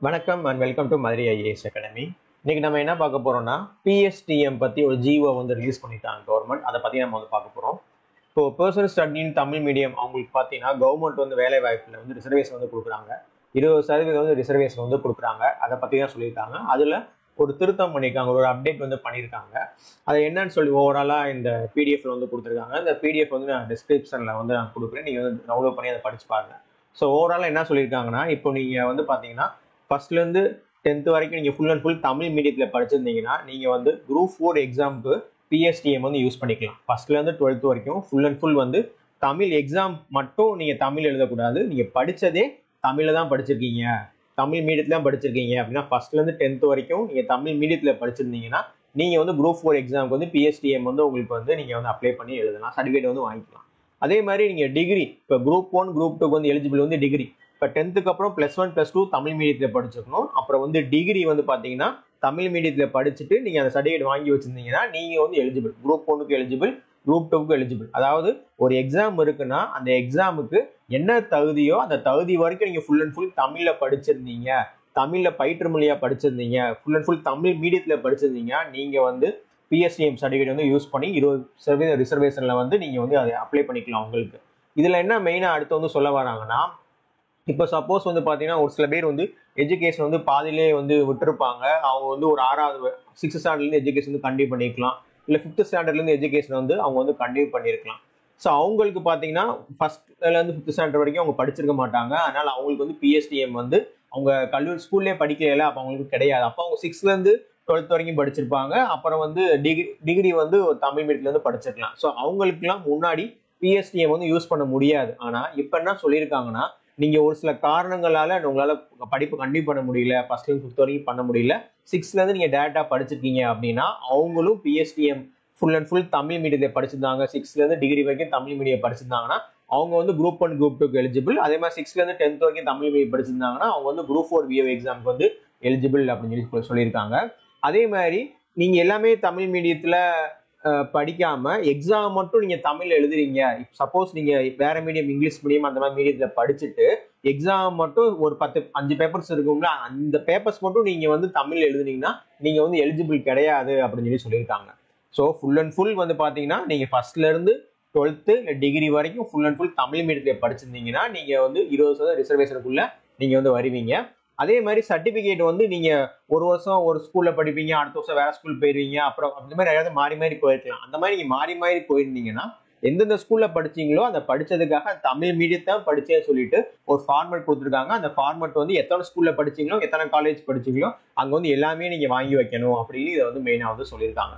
வணக்கம் and welcome to Madurai IAS academy. இன்னைக்கு நம்ம என்ன பார்க்க போறோம்னா பிஎஸ்டிஎம் பத்தி ஒரு ஜிஓ வந்து ரிலீஸ் பண்ணிட்டாங்க கவர்மெண்ட். அதை பத்தி நம்ம வந்து பார்க்க போறோம். இப்போ பர்சனல் ஸ்டடின்னு தமிழ் மீடியம் அவங்களுக்கு பார்த்தீங்கன்னா கவர்மெண்ட் வந்து வேலை வாய்ப்புல வந்து ரிசர்வேஷன் வந்து கொடுக்குறாங்க. 20% வந்து ரிசர்வேஷன் வந்து கொடுக்குறாங்க. அதை பத்தி தான் சொல்லியிருக்காங்க. அதுல ஒரு திருத்தம் பண்ணியிருக்காங்க, ஒரு அப்டேட் வந்து பண்ணியிருக்காங்க. அது என்னன்னு சொல்லி ஓவராலா இந்த பிடிஎஃப்ல வந்து கொடுத்துருக்காங்க. இந்த பிடிஎஃப் வந்து நான் டிஸ்கிரிப்ஷன்ல வந்து நான் கொடுக்குறேன். நீங்க வந்து டவுன்லோட் பண்ணி அதை படிச்சு பாருங்க. ஸோ ஓவராலா என்ன சொல்லியிருக்காங்கன்னா, இப்போ நீங்க வந்து பாத்தீங்கன்னா ஃபர்ஸ்ட்லேருந்து 10th வரைக்கும் நீங்கள் ஃபுல் அண்ட் ஃபுல் தமிழ் மீடியத்தில் படிச்சிருந்தீங்கன்னா நீங்கள் வந்து குரூப் 4 எக்ஸாமுக்கு பிஎஸ்டிஎம் வந்து யூஸ் பண்ணிக்கலாம். ஃபர்ஸ்ட்லேருந்து 12th வரைக்கும் ஃபுல் அண்ட் ஃபுல் வந்து தமிழ் எக்ஸாம் மட்டும் நீங்கள் தமிழ் எழுதக்கூடாது. நீங்கள் படித்ததே தமிழில் தான் படிச்சிருக்கீங்க, தமிழ் மீடியத்தில் தான் படிச்சிருக்கீங்க அப்படின்னா ஃபர்ஸ்ட்லேருந்து 10th வரைக்கும் நீங்கள் தமிழ் மீடியத்தில் படிச்சிருந்தீங்கன்னா நீங்கள் வந்து குரூப் 4 எக்ஸாமுக்கு வந்து பிஎஸ்டிஎம் வந்து உங்களுக்கு வந்து நீங்கள் வந்து அப்ளை பண்ணி எழுதலாம், சர்டிஃபிகேட் வந்து வாங்கிக்கலாம். அதே மாதிரி நீங்கள் டிகிரி இப்போ குரூப் 1 குரூப் 2 வந்து எலிஜிபிள் வந்து டிகிரி இப்போ 10th அப்புறம் +1 +2 தமிழ் மீடியத்தில் படிச்சிருக்கணும். அப்புறம் வந்து டிகிரி வந்து பார்த்தீங்கன்னா தமிழ் மீடியத்தில் படிச்சுட்டு நீங்கள் அந்த சர்டிஃபிகேட் வாங்கி வச்சிருந்தீங்கன்னா நீங்கள் வந்து எலிஜிபிள், குரூப் 1க்கு எலிஜிபிள், குரூப் 2க்கு எலிஜிபிள். அதாவது ஒரு எக்ஸாம் இருக்குன்னா அந்த எக்ஸாமுக்கு என்ன தகுதியோ அந்த தகுதி வரைக்கும் நீங்கள் ஃபுல் அண்ட் ஃபுல் தமிழில் படிச்சிருந்தீங்க, தமிழில் பயிற்று மொழியாக படிச்சிருந்தீங்க, ஃபுல் அண்ட் ஃபுல் தமிழ் மீடியத்தில் படிச்சிருந்தீங்கன்னா நீங்கள் வந்து பிஎஸ்டிஎம் சர்டிஃபிகேட் வந்து யூஸ் பண்ணி 20% ரிசர்வேஷனில் வந்து நீங்கள் வந்து அதை அப்ளை பண்ணிக்கலாம் உங்களுக்கு. இதில் என்ன மெயினாக அடுத்து வந்து சொல்ல வராங்கன்னா, இப்போ சப்போஸ் வந்து பார்த்தீங்கன்னா ஒரு சில பேர் வந்து எஜுகேஷன் வந்து பாதியிலே வந்து விட்டுருப்பாங்க. அவங்க வந்து ஒரு 6th ஸ்டாண்டர்ட்லேருந்து எஜுகேஷன் வந்து கண்டினியூ பண்ணிக்கலாம், இல்லை 5th ஸ்டாண்டர்ட்லேருந்து எஜுகேஷன் வந்து அவங்க வந்து கண்டினியூ பண்ணியிருக்கலாம். ஸோ அவங்களுக்கு பார்த்தீங்கன்னா ஃபர்ஸ்ட்லேருந்து 5th ஸ்டாண்டர்ட் வரைக்கும் அவங்க படிச்சிருக்க மாட்டாங்க. அதனால அவங்களுக்கு வந்து பிஎஸ்டிஎம் வந்து அவங்க கல்லூரி ஸ்கூல்லே படிக்கல, அப்போ அவங்களுக்கு கிடையாது. அப்போ அவங்க 6th 12th வரைக்கும் படிச்சிருப்பாங்க. அப்புறம் வந்து டிகிரி வந்து தமிழ் மீடியத்துலேருந்து படிச்சிருக்கலாம். ஸோ அவங்களுக்குலாம் முன்னாடி பிஎஸ்டிஎம் வந்து யூஸ் பண்ண முடியாது. ஆனால் இப்போ என்ன சொல்லியிருக்காங்கன்னா, நீங்க ஒரு சில காரணங்களால உங்களால படிப்பு கண்டினியூ பண்ண முடியல, ஃபர்ஸ்ட்லேருந்து 5th வரைக்கும் பண்ண முடியல, 6th நீங்க டேரக்டா படிச்சிருக்கீங்க அப்படின்னா அவங்களும் BSTM full and full Tamil மீடியத்தை படிச்சிருந்தாங்க, 6th டிகிரி வரைக்கும் தமிழ் மீடியம் படிச்சிருந்தாங்கன்னா அவங்க வந்து குரூப் 1 குரூப் 2க்கு எலிஜிபிள். அதே மாதிரி 6th 10th வரைக்கும் தமிழ் மீடியம் படிச்சிருந்தாங்கன்னா அவங்க வந்து குரூப் 4 விஓ எக்ஸாமுக்கு வந்து எலிஜிபிள் அப்படின்னு சொல்லி சொல்லியிருக்காங்க. அதே மாதிரி நீங்க எல்லாமே தமிழ் மீடியத்துல படிக்காம எக்ஸாம் மட்டும் நீங்க தமிழ் எழுதுறீங்க, சப்போஸ் நீங்க வேற மீடியம் இங்கிலீஷ் மீடியம் அந்த மாதிரி மீடியத்துல படிச்சுட்டு எக்ஸாம் மட்டும் ஒரு 5 பேப்பர்ஸ் இருக்கும்ல, அந்த பேப்பர்ஸ் மட்டும் நீங்க வந்து தமிழ் எழுதுனீங்கன்னா நீங்க வந்து எலிஜிபிள் கிடையாது அப்படின்னு சொல்லியிருக்காங்க. ஸோ ஃபுல் அண்ட் ஃபுல் வந்து பாத்தீங்கன்னா நீங்க ஃபர்ஸ்ட்லேருந்து 12th டிகிரி வரைக்கும் ஃபுல் அண்ட் ஃபுல் தமிழ் மீடியத்துல படிச்சிருந்தீங்கன்னா நீங்க வந்து 20% ரிசர்வேஷனுக்குள்ள நீங்க வந்து வருவீங்க. அதே மாதிரி சர்டிபிகேட் வந்து நீங்க ஒரு வருஷம் ஒரு ஸ்கூல்ல படிப்பீங்க, அடுத்த வருஷம் வேற ஸ்கூல் போயிருவீங்க, அப்புறம் அந்த மாதிரி ஏதாவது மாறி மாறி போயிருக்கலாம். அந்த மாதிரி நீங்க மாறி மாறி போயிருந்தீங்கன்னா எந்தெந்த ஸ்கூல்ல படிச்சீங்களோ அந்த படிச்சதுக்காக தமிழ் மீடியத்தை படிச்சேன்னு சொல்லிட்டு ஒரு ஃபார்மட் கொடுத்துருக்காங்க. அந்த ஃபார்மட் வந்து எத்தனை ஸ்கூல்ல படிச்சீங்களோ, எத்தனை காலேஜ் படிச்சீங்களோ அங்க வந்து எல்லாமே நீங்க வாங்கி வைக்கணும் அப்படின்னு இதை வந்து மெயினா வந்து சொல்லியிருக்காங்க.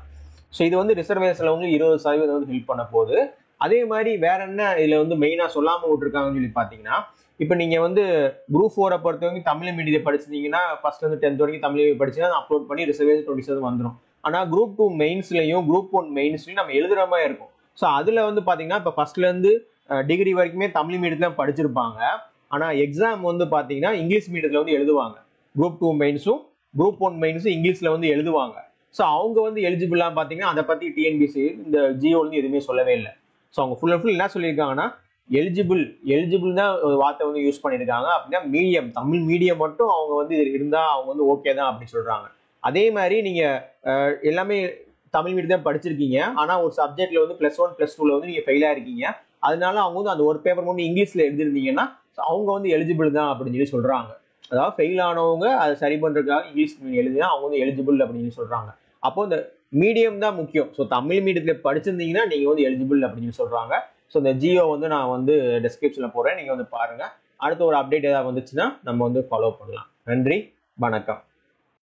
ஸோ இது வந்து ரிசர்வேஷன்ல வந்து 20% வந்து ஹெல்ப் பண்ண போகுது. அதே மாதிரி வேற என்ன இதுல வந்து மெயினா சொல்லாம விட்டுருக்காங்கன்னு சொல்லி பாத்தீங்கன்னா, இப்போ நீங்க வந்து குரூப் 4 பொறுத்த வரைக்கும் தமிழ் மீடியத்தை படிச்சிருந்தீங்கன்னா ஃபர்ஸ்ட்லேருந்து 10th வரைக்கும் தமிழ் மீடியம் படிச்சீங்கன்னா அப்லோட் பண்ணி ரிசர்வேஷன் 20% வந்துடும். ஆனால் குரூப் 2 மெயின்ஸ்லையும் குரூப் 1 மெயின்ஸ்லையும் நம்ம எழுதுற மாதிரி இருக்கும். ஸோ அதுல வந்து பாத்தீங்கன்னா இப்போ ஃபர்ஸ்ட்லேருந்து டிகிரி வரைக்குமே தமிழ் மீடியத்துல படிச்சிருப்பாங்க. ஆனால் எக்ஸாம் வந்து பாத்தீங்கன்னா இங்கிலீஷ் மீடியத்துல வந்து எழுதுவாங்க. குரூப் 2 மெயின்ஸும் குரூப் 1 மெயின்ஸும் இங்கிலீஷ்ல வந்து எழுதுவாங்க. ஸோ அவங்க வந்து எலிஜிபிளா பாத்தீங்கன்னா அதை பத்தி டிஎன்பிசி இந்த ஜிஓல இருந்து எதுவுமே சொல்லவே இல்லை. ஸோ அவங்க ஃபுல் அண்ட் ஃபுல் என்ன சொல்லியிருக்காங்கன்னா, எலிஜிபிள் தான் ஒரு வார்த்தை வந்து யூஸ் பண்ணியிருக்காங்க. அப்படின்னா மீடியம், தமிழ் மீடியம் மட்டும் அவங்க வந்து இருந்தா அவங்க வந்து ஓகே தான் அப்படின்னு சொல்றாங்க. அதே மாதிரி நீங்க எல்லாமே தமிழ் மீடியம் தான் படிச்சிருக்கீங்க, ஆனா ஒரு சப்ஜெக்ட்ல வந்து +1 +2ல வந்து நீங்க ஃபெயிலா இருக்கீங்க, அதனால அவங்க வந்து அந்த ஒரு பேப்பர் மட்டும் இங்கிலீஷ்ல எழுதிருந்தீங்கன்னா அவங்க வந்து எலிஜிபிள் தான் அப்படின்னு சொல்லி சொல்றாங்க. அதாவது ஃபெயில் ஆனவங்க அதை சரி பண்றதுக்காக இங்கிலீஷ் மீடியம் எழுதினா அவங்க வந்து எலிஜிபிள் அப்படின்னு சொல்றாங்க. அப்போ இந்த மீடியம் தான் முக்கியம். ஸோ தமிழ் மீடியத்துல படிச்சிருந்தீங்கன்னா நீங்க வந்து எலிஜிபிள் அப்படின்னு சொல்றாங்க. ஸோ இந்த ஜியோ வந்து நான் வந்து டிஸ்கிரிப்ஷன்ல போறேன், நீங்க வந்து பாருங்க. அடுத்த ஒரு அப்டேட் ஏதாவது வந்துச்சுன்னா நம்ம வந்து ஃபாலோ பண்ணலாம். நன்றி, வணக்கம்.